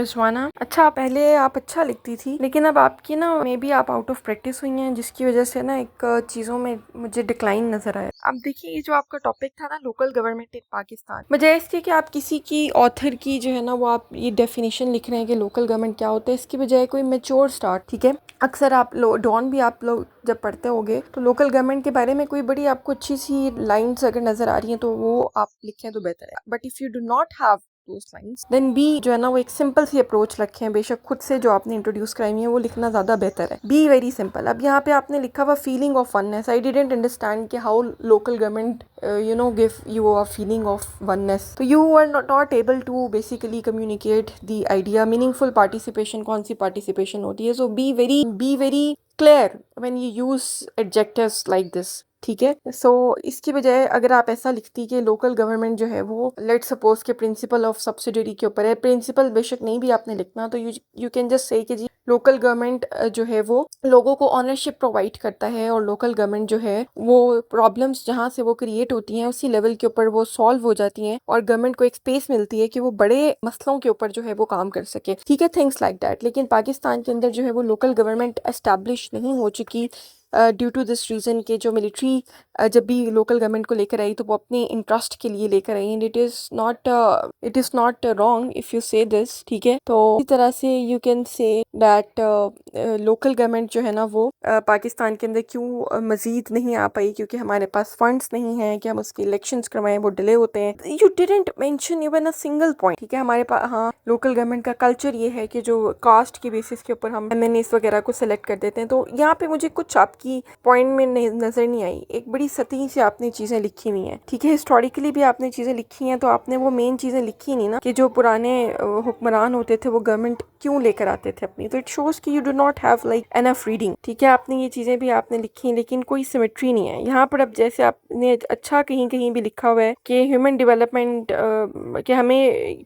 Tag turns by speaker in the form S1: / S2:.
S1: रिज़वाना, अच्छा पहले आप अच्छा लिखती थी, लेकिन अब आपकी ना मे बी आप आउट ऑफ प्रैक्टिस हुई हैं, जिसकी वजह से ना एक चीज़ों में मुझे डिक्लाइन नज़र आया। अब देखिए, ये जो आपका टॉपिक था ना, लोकल गवर्नमेंट इन पाकिस्तान, बजाय इसके कि आप किसी की ऑथर की जो है ना वो आप ये डेफिनेशन लिख रहे हैं कि लोकल गवर्नमेंट क्या होता है, इसकी बजाय कोई मेच्योर स्टार्ट, ठीक है। अक्सर आप डॉन भी आप लोग जब पढ़ते होगे तो लोकल गवर्नमेंट के बारे में कोई बड़ी आपको अच्छी सी लाइन्स अगर नज़र आ रही हैं तो वो आप लिखें तो बेहतर है। But if you do not have then be जो है ना वो एक सिंपल सी अप्रोच रखें। बेशक खुद से जो आपने इंट्रोड्यूस कराई है वो लिखना ज़्यादा बेहतर है। Be very simple. अब यहाँ पे आपने लिखा हुआ feeling of oneness. I didn't understand कि how local government give you a feeling of oneness. तो you are not able to basically communicate the idea. Meaningful participation कौन सी पार्टिसिपेशन होती है? So be very clear when you use adjectives like this, ठीक है। सो इसकी बजाय अगर आप ऐसा लिखती कि लोकल गवर्नमेंट जो है वो लेट सपोज के प्रिंसिपल ऑफ सब्सिडरी के ऊपर है, प्रिंसिपल बेशक नहीं भी आपने लिखना, तो यू कैन जस्ट से कि जी लोकल गवर्नमेंट जो है वो लोगों को ऑनरशिप प्रोवाइड करता है और लोकल गवर्नमेंट जो है वो प्रॉब्लम्स जहाँ से वो क्रिएट होती हैं उसी लेवल के ऊपर वो सॉल्व हो जाती हैं और गवर्नमेंट को एक स्पेस मिलती है कि वो बड़े मसलों के ऊपर जो है वो काम कर सके, ठीक है, थिंग्स लाइक दैट। लेकिन पाकिस्तान के अंदर जो है वो लोकल गवर्नमेंट एस्टैब्लिश नहीं हो चुकी ड्यू टू दिस रीज़न के जो मिलिट्री जब भी लोकल गवर्नमेंट को लेकर आई तो वो अपने इंटरेस्ट के लिए लेकर आई। And it is not wrong if you say this, ठीक है। तो इसी तरह से you can say that local government जो है ना वो पाकिस्तान के अंदर क्यों मज़ीद नहीं आ पाई, क्योंकि हमारे पास फंड्स नहीं हैं कि हम उसके इलेक्शंस करवाएं, वो डिले होते हैं। You didn't mention even a single point, ठीक है। हमारे पास हाँ लोकल गवर्नमेंट का कल्चर ये है कि जो कास्ट के बेसिस के ऊपर हम एमएनएस वगैरह को सिलेक्ट कर देते हैं। तो यहाँ पे मुझे कुछ आपकी पॉइंट में नज़र नहीं आई। एक बड़ी सतही से आपने चीज़ें लिखी हुई हैं, ठीक है। हिस्टोरिकली भी आपने चीज़ें लिखी हैं, तो आपने वो मेन चीज़ें लिखी नहीं ना कि जो पुराने हुक्मरान होते थे वो गवर्नमेंट क्यों लेकर आते थे अपनी। तो इट शोज़ कि you do not have like enough reading, ठीक है। आपने ये चीज़ें भी आपने लिखी, लेकिन कोई सिमेट्री नहीं है यहाँ पर। अब जैसे आपने अच्छा कहीं कहीं भी लिखा हुआ है कि ह्यूमन डेवलपमेंट कि हमें